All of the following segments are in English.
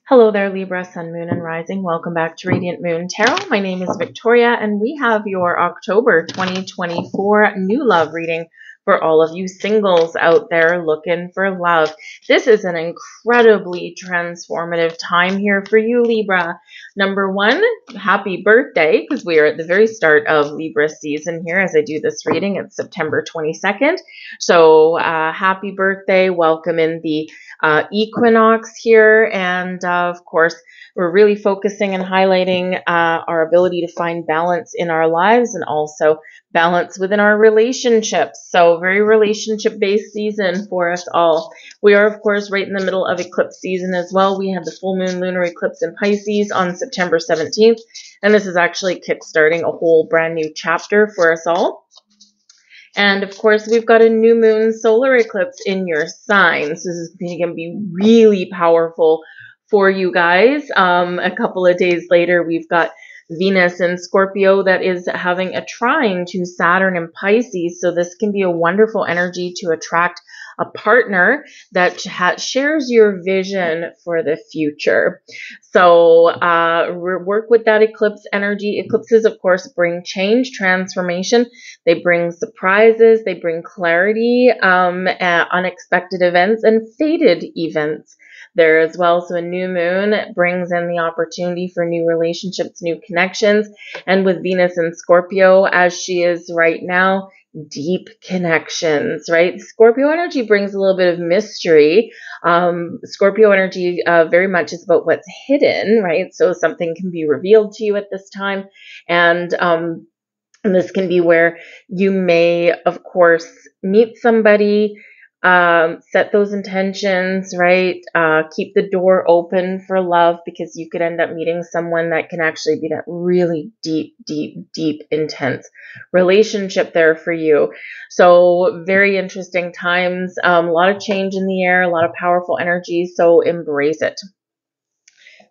Hello there, Libra, Sun, Moon, and Rising. Welcome back to Radiant Moon Tarot. My name is Victoria, and we have your October 2024 new love reading for all of you singles out there looking for love. This is an incredibly transformative time here for you, Libra. Number one, happy birthday, because we are at the very start of Libra season here as I do this reading. It's September 22nd. So happy birthday. Welcome in the equinox here, and of course we're really focusing and highlighting our ability to find balance in our lives and also balance within our relationships. So very relationship based season for us all. We are of course right in the middle of eclipse season as well. We have the full moon lunar eclipse in Pisces on September 17th, and this is actually kickstarting a whole brand new chapter for us all. And of course, we've got a new moon solar eclipse in your signs. This is going to be really powerful for you guys. A couple of days later, we've got Venus in Scorpio that is having a trine to Saturn in Pisces. So this can be a wonderful energy to attract a partner that shares your vision for the future. So work with that eclipse energy. Eclipses, of course, bring change, transformation. They bring surprises. They bring clarity, unexpected events, and fated events there as well. So a new moon brings in the opportunity for new relationships, new connections. And with Venus in Scorpio, as she is right now, deep connections, right? Scorpio energy brings a little bit of mystery. Scorpio energy very much is about what's hidden, right? So something can be revealed to you at this time. And this can be where you may, of course, meet somebody, set those intentions, right? Keep the door open for love, because you could end up meeting someone that can actually be that really deep, intense relationship there for you. So very interesting times, a lot of change in the air, a lot of powerful energy. So embrace it.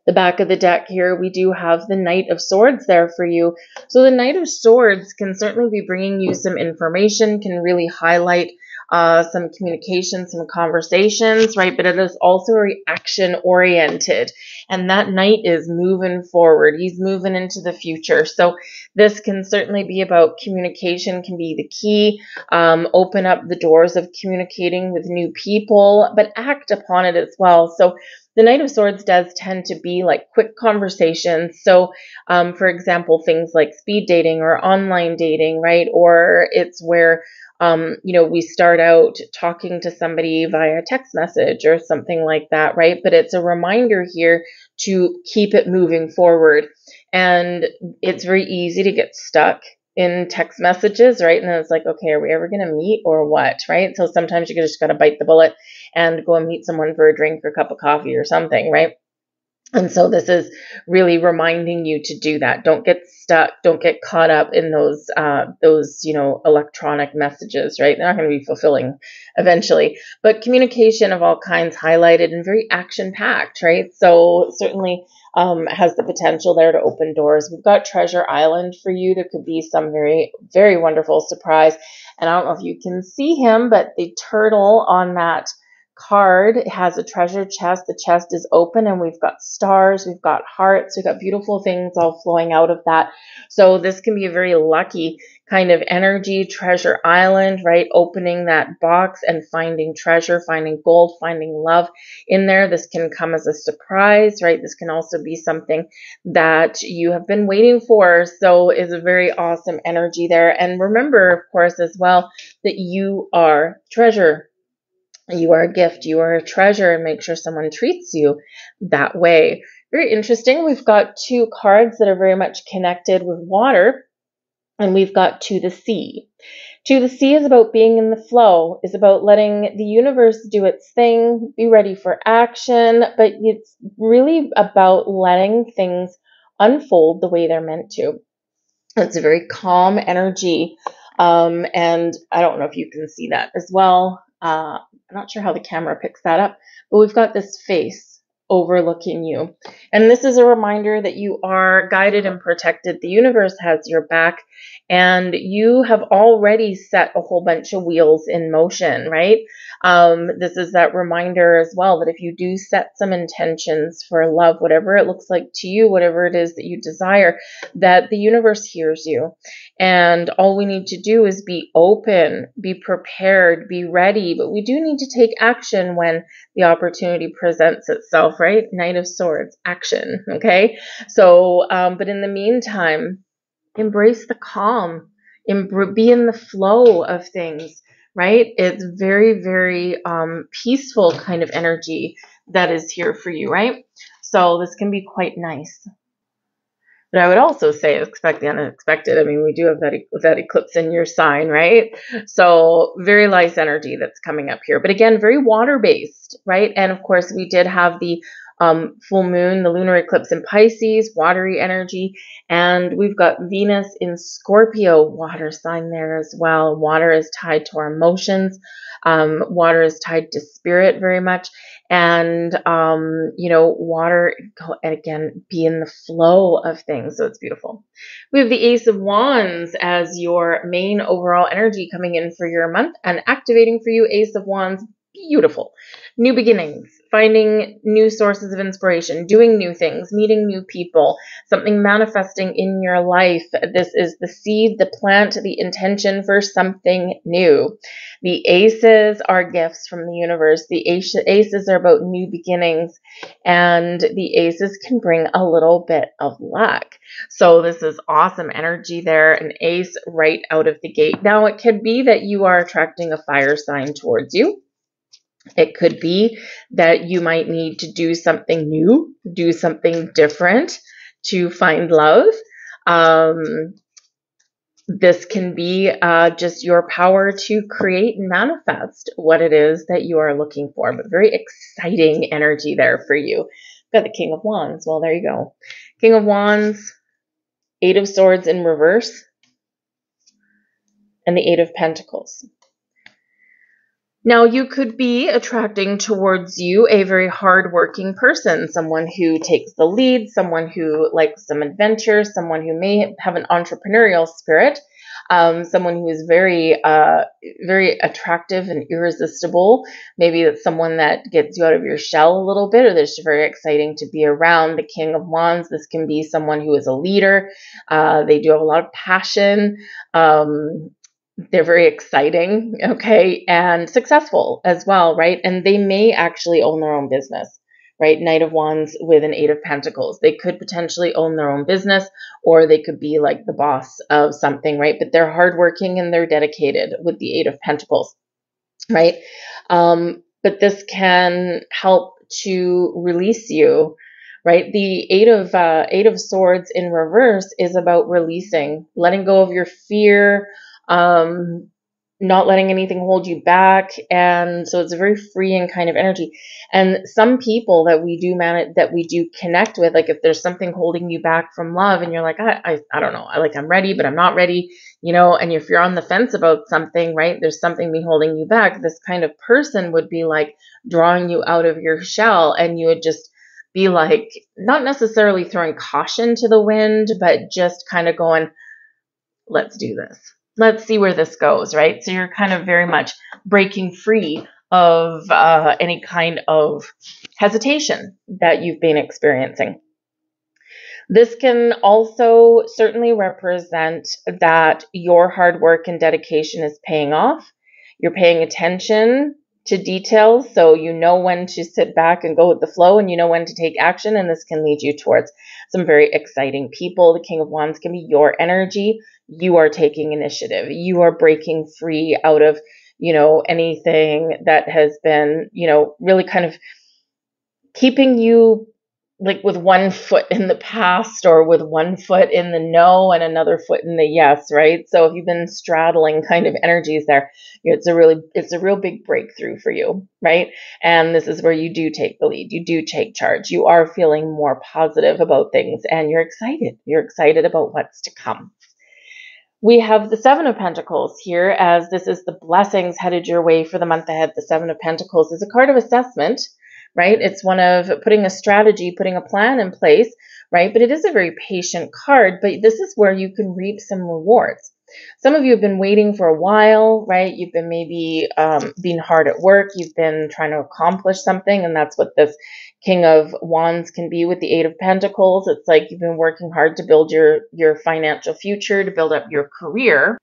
The back of the deck here, we do have the Knight of Swords there for you. So the Knight of Swords can certainly be bringing you some information, can really highlight some communication, some conversations, right? But it is also very action-oriented. And that Knight is moving forward. He's moving into the future. So this can certainly be about communication, can be the key. Open up the doors of communicating with new people, but act upon it as well. So the Knight of Swords does tend to be like quick conversations. So, for example, things like speed dating or online dating, right? Or it's where, we start out talking to somebody via text message or something like that, right? But it's a reminder here to keep it moving forward. And it's very easy to get stuck in text messages, right? And then it's like, okay, are we ever going to meet or what, right? So sometimes you just got to bite the bullet and go and meet someone for a drink or a cup of coffee or something, right? And so this is really reminding you to do that. Don't get stuck. Don't get caught up in those electronic messages, right? They're not going to be fulfilling eventually. But communication of all kinds highlighted and very action-packed, right? So certainly has the potential there to open doors. We've got Treasure Island for you. There could be some very, very wonderful surprise. And I don't know if you can see him, but the turtle on that card has a treasure chest. The chest is open and we've got stars, we've got hearts, we've got beautiful things all flowing out of that. So this can be a very lucky kind of energy, Treasure Island, right? Opening that box and finding treasure, finding gold, finding love in there. This can come as a surprise, right? This can also be something that you have been waiting for. So it's a very awesome energy there. And remember, of course, as well, that you are treasure. You are a gift, you are a treasure, and make sure someone treats you that way. Very interesting. We've got two cards that are very much connected with water, and we've got To the Sea. To the Sea is about being in the flow, is about letting the universe do its thing, be ready for action, but it's really about letting things unfold the way they're meant to. It's a very calm energy, and I don't know if you can see that as well. I'm not sure how the camera picks that up, but we've got this face, overlooking you. And this is a reminder that you are guided and protected. The universe has your back, and you have already set a whole bunch of wheels in motion, right? This is that reminder as well that if you do set some intentions for love, whatever it looks like to you, whatever it is that you desire, that the universe hears you. And all we need to do is be open, be prepared, be ready. But we do need to take action when the opportunity presents itself, right? Knight of Swords, action, okay? So, but in the meantime, embrace the calm, be in the flow of things, right? It's very, very peaceful kind of energy that is here for you, right? So this can be quite nice. But I would also say expect the unexpected. I mean, we do have that eclipse in your sign, right? So very nice energy that's coming up here. But again, very water-based, right? And of course, we did have the full moon, the lunar eclipse in Pisces, watery energy. And we've got Venus in Scorpio, water sign there as well. Water is tied to our emotions. Water is tied to spirit very much. And, water, and again, be in the flow of things. So it's beautiful. We have the Ace of Wands as your main overall energy coming in for your month and activating for you. Ace of Wands, beautiful. New beginnings, finding new sources of inspiration, doing new things, meeting new people, something manifesting in your life. This is the seed, the plant, the intention for something new. The aces are gifts from the universe. The aces are about new beginnings, and the aces can bring a little bit of luck. So this is awesome energy there, an ace right out of the gate. Now, it could be that you are attracting a fire sign towards you. It could be that you might need to do something new, do something different to find love. This can be just your power to create and manifest what it is that you are looking for, but very exciting energy there for you. Got the King of Wands. Well, there you go. King of Wands, Eight of Swords in reverse, and the Eight of Pentacles. Now, you could be attracting towards you a very hardworking person, someone who takes the lead, someone who likes some adventure, someone who may have an entrepreneurial spirit, someone who is very, very attractive and irresistible. Maybe it's someone that gets you out of your shell a little bit, or they're just very exciting to be around. The King of Wands, this can be someone who is a leader. They do have a lot of passion. They're very exciting, okay, and successful as well, right? And they may actually own their own business, right? Knight of Wands with an Eight of Pentacles. They could potentially own their own business, or they could be like the boss of something, right? But they're hardworking and they're dedicated with the Eight of Pentacles, right? But this can help to release you, right? The Eight of Swords in reverse is about releasing, letting go of your fear, not letting anything hold you back. And so it's a very freeing kind of energy. And some people that we do connect with, like if there's something holding you back from love and you're like, I don't know, I'm ready, but I'm not ready, and if you're on the fence about something, right, there's something holding you back. This kind of person would be like drawing you out of your shell, and you would just be like, not necessarily throwing caution to the wind, but just kind of going, let's do this. Let's see where this goes, right? So you're kind of very much breaking free of any kind of hesitation that you've been experiencing. This can also certainly represent that your hard work and dedication is paying off. You're paying attention to details, so you know when to sit back and go with the flow, and you know when to take action, and this can lead you towards some very exciting people. The King of Wands can be your energy. You are taking initiative. You are breaking free out of, anything that has been, really kind of keeping you like with one foot in the past, or with one foot in the no and another foot in the yes, right? So if you've been straddling kind of energies there, it's a real big breakthrough for you, right? And this is where you do take the lead. You do take charge. You are feeling more positive about things, and you're excited. You're excited about what's to come. We have the Seven of Pentacles here, as this is the blessings headed your way for the month ahead. The Seven of Pentacles is a card of assessment, right? It's one of putting a strategy, putting a plan in place, right? But it is a very patient card, but this is where you can reap some rewards. Some of you have been waiting for a while, right? You've been maybe being hard at work. You've been trying to accomplish something, and that's what this King of Wands can be with the Eight of Pentacles. It's like you've been working hard to build your financial future, to build up your career,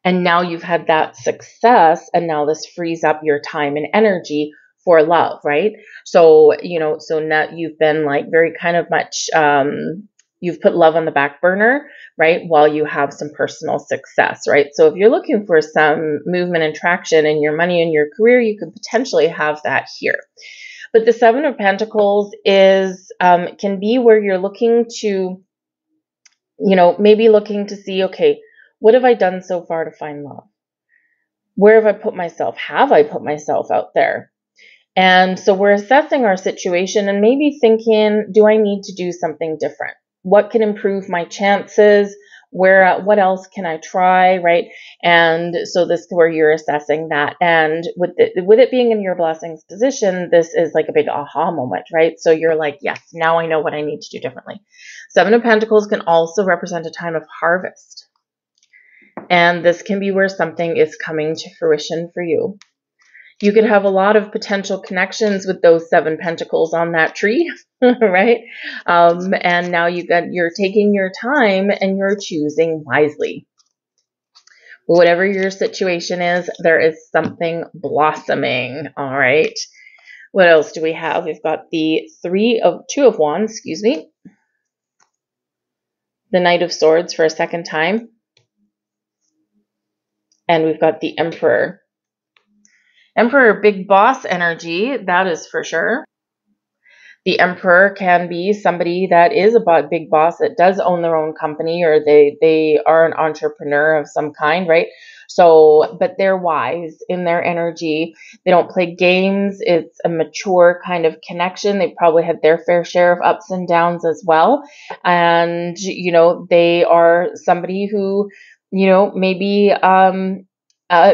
and now you've had that success, and now this frees up your time and energy for love, right? So, so now you've been like very kind of much, you've put love on the back burner, right? While you have some personal success, right? So if you're looking for some movement and traction in your money and your career, you could potentially have that here. But the Seven of Pentacles is, can be where you're looking to, maybe looking to see, okay, what have I done so far to find love? Where have I put myself? Have I put myself out there? And so we're assessing our situation and maybe thinking, do I need to do something different? What can improve my chances? What else can I try, right? And so this is where you're assessing that. And with it being in your blessings position, this is like a big aha moment, right? So you're like, yes, now I know what I need to do differently. Seven of Pentacles can also represent a time of harvest. And this can be where something is coming to fruition for you. You could have a lot of potential connections with those seven pentacles on that tree, right? And now you're taking your time and you're choosing wisely. Whatever your situation is, there is something blossoming, all right? What else do we have? We've got the Two of Wands, excuse me. The Knight of Swords for a second time. And we've got the Emperor. Emperor, big boss energy, that is for sure. The Emperor can be somebody that is a big boss that does own their own company, or they are an entrepreneur of some kind, right? So, but they're wise in their energy. They don't play games. It's a mature kind of connection. They probably had their fair share of ups and downs as well. And, they are somebody who, maybe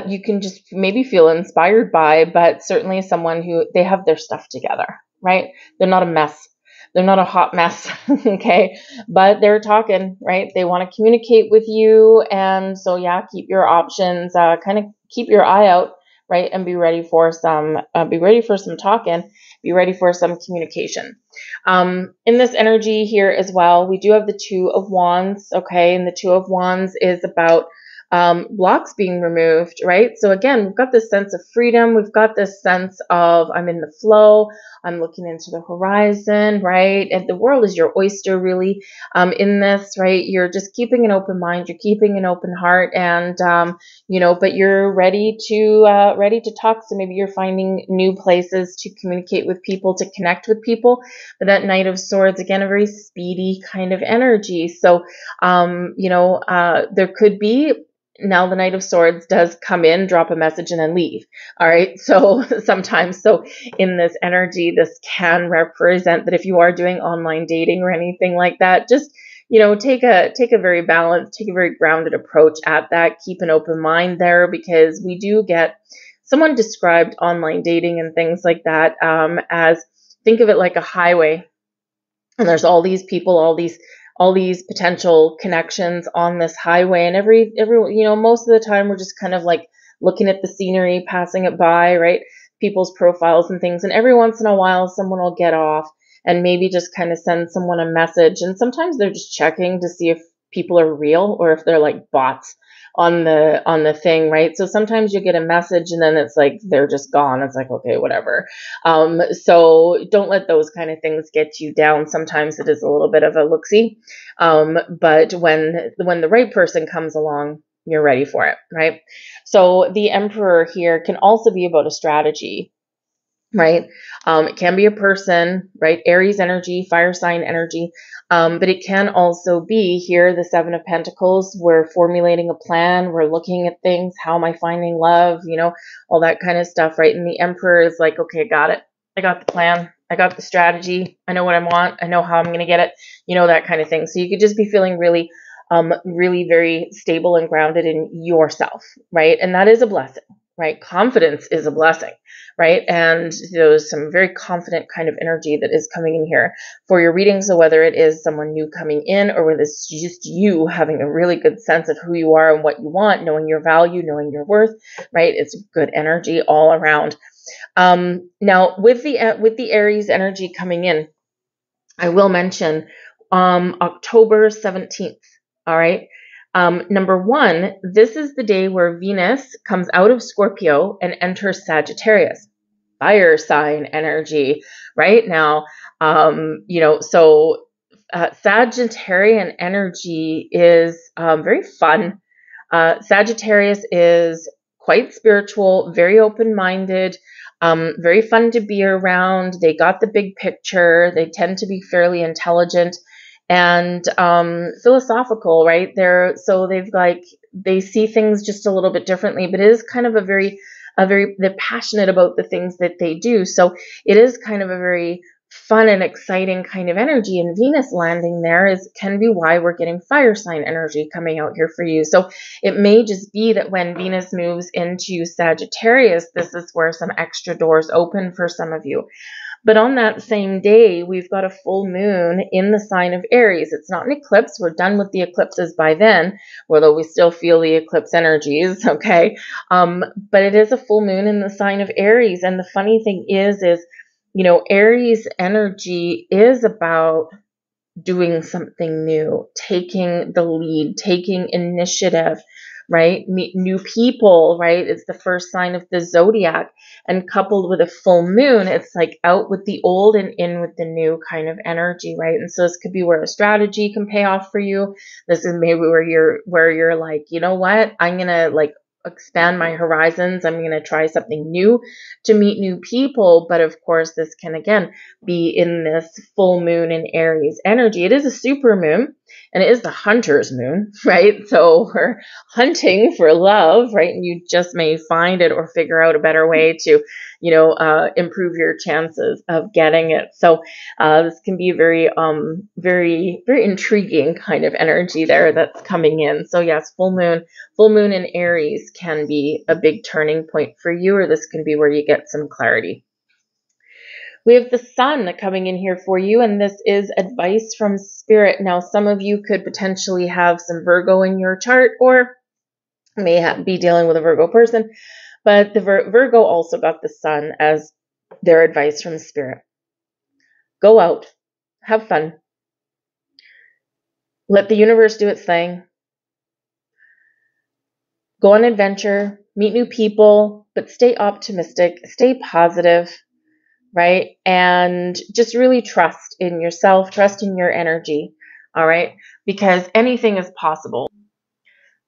you can just maybe feel inspired by, but certainly someone who they have their stuff together, right? They're not a mess. They're not a hot mess, okay? But they're talking, right? They want to communicate with you. And so, yeah, keep your options, kind of keep your eye out, right? And be ready for some talking, be ready for some communication. In this energy here as well, we do have the Two of Wands, okay? And the Two of Wands is about blocks being removed, right? So again, we've got this sense of freedom. We've got this sense of I'm in the flow. I'm looking into the horizon, right? And the world is your oyster, really, in this, right? You're just keeping an open mind. You're keeping an open heart, and but you're ready to talk. So maybe you're finding new places to communicate with people, to connect with people. But that Knight of Swords, again, a very speedy kind of energy. So, there could be. Now the Knight of Swords does come in, drop a message, and then leave. All right. So sometimes, in this energy, this can represent that if you are doing online dating or anything like that, just, take a very balanced, take a very grounded approach at that. Keep an open mind there, because we do get someone described online dating and things like that as, think of it like a highway. And there's all these people, all these potential connections on this highway, and every most of the time we're just kind of like looking at the scenery, passing it by, right? People's profiles and things, and every once in a while someone will get off and maybe just kind of send someone a message, and sometimes they're just checking to see if people are real or if they're like bots on the thing, right? So sometimes you get a message and then it's like they're just gone. It's like, okay, whatever. So don't let those kind of things get you down. Sometimes it is a little bit of a look-see. But when the right person comes along, you're ready for it, right? So the Emperor here can also be about a strategy, right? It can be a person, right? Aries energy, fire sign energy. But it can also be here, the Seven of Pentacles. We're formulating a plan. We're looking at things. How am I finding love? All that kind of stuff, right? And the Emperor is like, okay, got it. I got the plan. I got the strategy. I know what I want. I know how I'm going to get it. That kind of thing. So you could just be feeling really, really very stable and grounded in yourself, right? And that is a blessing. right? Confidence is a blessing, right? And there's some very confident kind of energy that is coming in here for your reading. So whether it is someone new coming in or whether it's just you having a really good sense of who you are and what you want, knowing your value, knowing your worth, right? It's good energy all around. Now with the Aries energy coming in, I will mention October 17th. All right. Number one, this is the day where Venus comes out of Scorpio and enters Sagittarius, fire sign energy. Right now, so Sagittarian energy is very fun. Sagittarius is quite spiritual, very open-minded, very fun to be around. They got the big picture. They tend to be fairly intelligent and philosophical, right? They see things just a little bit differently, but it is kind of they're passionate about the things that they do. So it is kind of a very fun and exciting kind of energy, and Venus landing there can be why we're getting fire sign energy coming out here for you. So it may just be that when Venus moves into Sagittarius, this is where some extra doors open for some of you. But on that same day, we've got a full moon in the sign of Aries. It's not an eclipse. We're done with the eclipses by then, although we still feel the eclipse energies, okay? But it is a full moon in the sign of Aries. And the funny thing is, Aries energy is about doing something new, taking the lead, taking initiative, right? Meet new people, right? It's the first sign of the zodiac. And coupled with a full moon, it's like out with the old and in with the new kind of energy, right? And so this could be where a strategy can pay off for you. This is maybe where you're like, you know what? I'm going to expand my horizons. I'm going to try something new to meet new people. But of course, this can again be in this full moon in Aries energy. It is a super moon and it is the hunter's moon, right? So we're hunting for love, right? And you just may find it or figure out a better way to, improve your chances of getting it. So this can be very, very, very intriguing kind of energy there that's coming in. So yes, full moon in Aries can be a big turning point for you, or this can be where you get some clarity. We have the sun coming in here for you, and this is advice from Spirit. Now, some of you could potentially have some Virgo in your chart, or may be dealing with a Virgo person, but the Virgo also got the sun as their advice from Spirit. Go out, have fun, let the universe do its thing, go on adventure, meet new people, but stay optimistic, stay positive, right? And just really trust in yourself, trust in your energy, all right? Because anything is possible.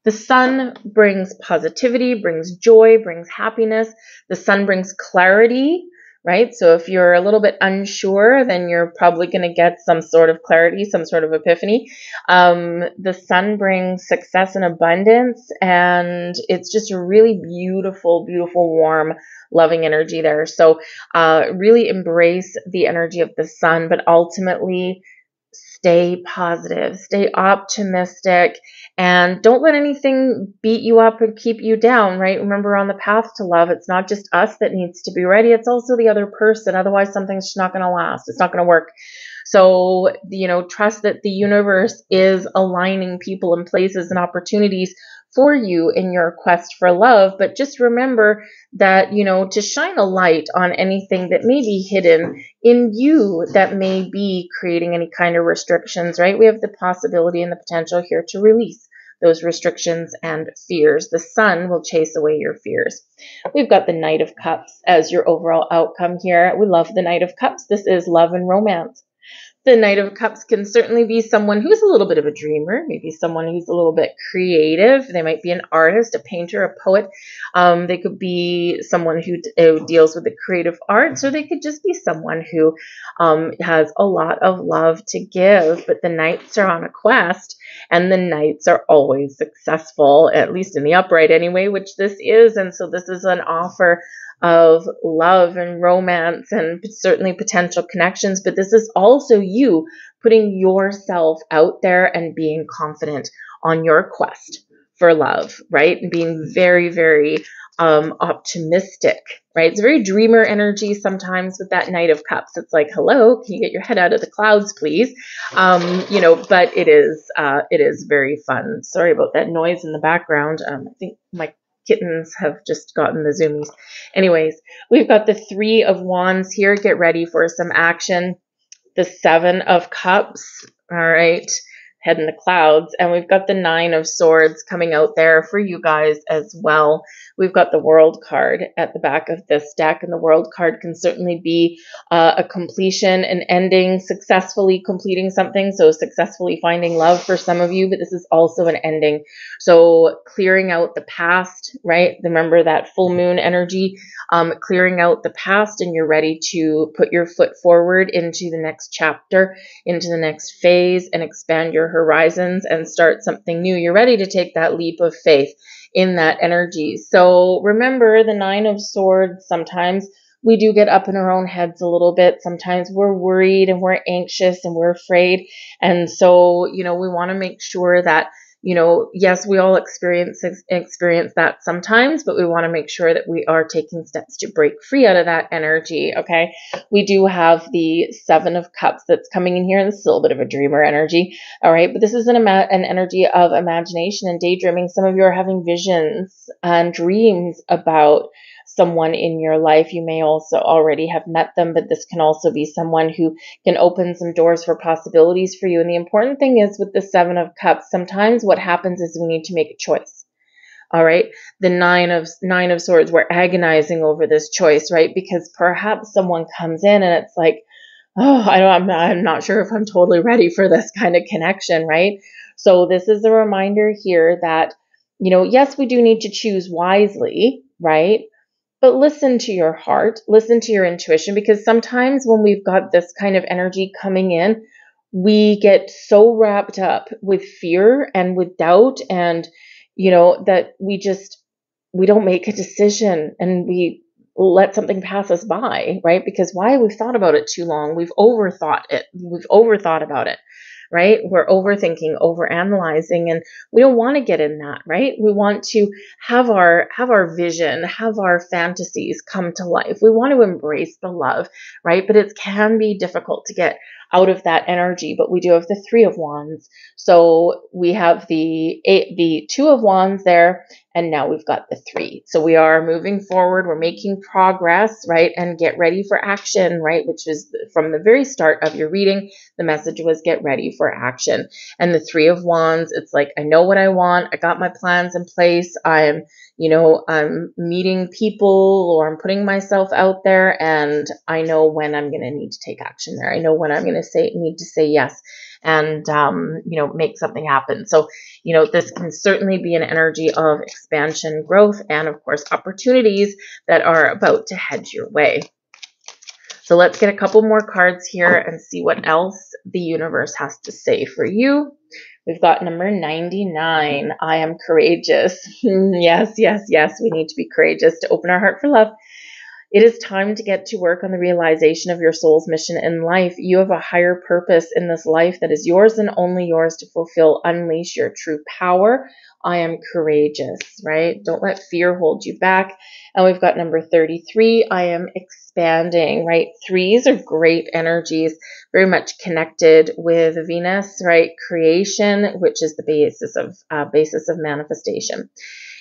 The sun brings positivity, brings joy, brings happiness. The sun brings clarity, right? So if you're a little bit unsure, then you're probably going to get some sort of clarity, some sort of epiphany. The sun brings success and abundance, and it's just a really beautiful, beautiful, warm, loving energy there. So really embrace the energy of the sun, but ultimately stay positive, stay optimistic, and don't let anything beat you up and keep you down, right? Remember, on the path to love, it's not just us that needs to be ready, it's also the other person. Otherwise, something's just not going to last. It's not going to work. So, trust that the universe is aligning people and places and opportunities for you in your quest for love. But just remember that, to shine a light on anything that may be hidden in you that may be creating any kind of restrictions, right? We have the possibility and the potential here to release those restrictions and fears. The sun will chase away your fears. We've got the Knight of Cups as your overall outcome here. We love the Knight of Cups. This is love and romance. The Knight of Cups can certainly be someone who's a little bit of a dreamer, maybe someone who's a little bit creative. They might be an artist, a painter, a poet. They could be someone who deals with the creative arts, or they could just be someone who has a lot of love to give. But the Knights are on a quest, and the Knights are always successful, at least in the upright anyway, which this is. And so this is an offer of love and romance and certainly potential connections, but this is also you putting yourself out there and being confident on your quest for love, right? And being very, very optimistic, right? It's a very dreamer energy sometimes with that Knight of Cups. It's like, hello, can you get your head out of the clouds, please? But it is very fun. Sorry about that noise in the background. I think my kittens have just gotten the zoomies. Anyways, we've got the Three of Wands here. Get ready for some action. The Seven of Cups. All right. Head in the clouds. And we've got the Nine of Swords coming out there for you guys as well. We've got the World card at the back of this deck, and the World card can certainly be a completion, an ending, successfully completing something, so successfully finding love for some of you, but this is also an ending. So clearing out the past, right? Remember that full moon energy, clearing out the past, and you're ready to put your foot forward into the next chapter, into the next phase, and expand your horizons and start something new. You're ready to take that leap of faith in that energy. So remember the Nine of Swords, sometimes we do get up in our own heads a little bit. Sometimes we're worried and we're anxious and we're afraid. And so, we want to make sure that, yes, we all experience that sometimes, but we want to make sure that we are taking steps to break free out of that energy. Okay. We do have the Seven of Cups that's coming in here, and this is a little bit of a dreamer energy. All right. But this is an energy of imagination and daydreaming. Some of you are having visions and dreams about someone in your life. You may also already have met them, but this can also be someone who can open some doors for possibilities for you. And the important thing is with the Seven of Cups, sometimes what happens is we need to make a choice. All right. The Nine of Swords, we're agonizing over this choice, right? Because perhaps someone comes in and it's like, oh, I'm not sure if I'm totally ready for this kind of connection, right? So this is a reminder here that, yes, we do need to choose wisely, right? But listen to your heart, listen to your intuition, because sometimes when we've got this kind of energy coming in, we get so wrapped up with fear and with doubt and, that we don't make a decision and we let something pass us by, right? Because why? We've thought about it too long. We've overthought it. We've overthought about it. Right? We're overthinking, overanalyzing, and we don't want to get in that, right? We want to have our vision, have our fantasies come to life. We want to embrace the love, right? But it can be difficult to get out of that energy, but we do have the Three of Wands. So we have the Two of Wands there, and now we've got the Three. So we are moving forward, we're making progress, right? And get ready for action, right? Which is from the very start of your reading, the message was get ready for action. And the Three of Wands, it's like, I know what I want. I got my plans in place. I'm meeting people, or I'm putting myself out there, and I know when I'm going to need to take action there. I know when I'm going to need to say yes and, make something happen. So, this can certainly be an energy of expansion, growth, and of course, opportunities that are about to head your way. So let's get a couple more cards here and see what else the universe has to say for you. We've got number 99. I am courageous. Yes, yes, yes. We need to be courageous to open our heart for love. It is time to get to work on the realization of your soul's mission in life. You have a higher purpose in this life that is yours and only yours to fulfill. Unleash your true power. I am courageous, right? Don't let fear hold you back. And we've got number 33. I am expanding, right? Threes are great energies, very much connected with Venus, right? Creation, which is the basis of manifestation.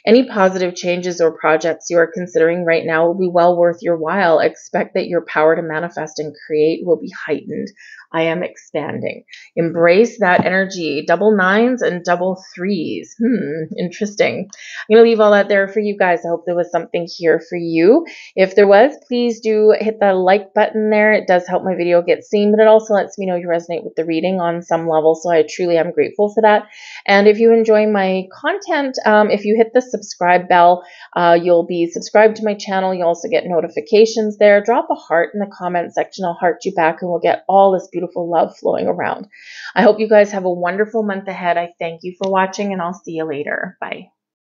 Any positive changes or projects you are considering right now will be well worth your while. Expect that your power to manifest and create will be heightened. I am expanding. Embrace that energy. Double nines and double threes. Interesting. I'm going to leave all that there for you guys. I hope there was something here for you. If there was, please do hit the like button there. It does help my video get seen, but it also lets me know you resonate with the reading on some level. So I truly am grateful for that. And if you enjoy my content, if you hit the subscribe bell, you'll be subscribed to my channel. You also get notifications there. Drop a heart in the comment section. I'll heart you back and we'll get all this beautiful love flowing around. I hope you guys have a wonderful month ahead. I thank you for watching and I'll see you later. Bye.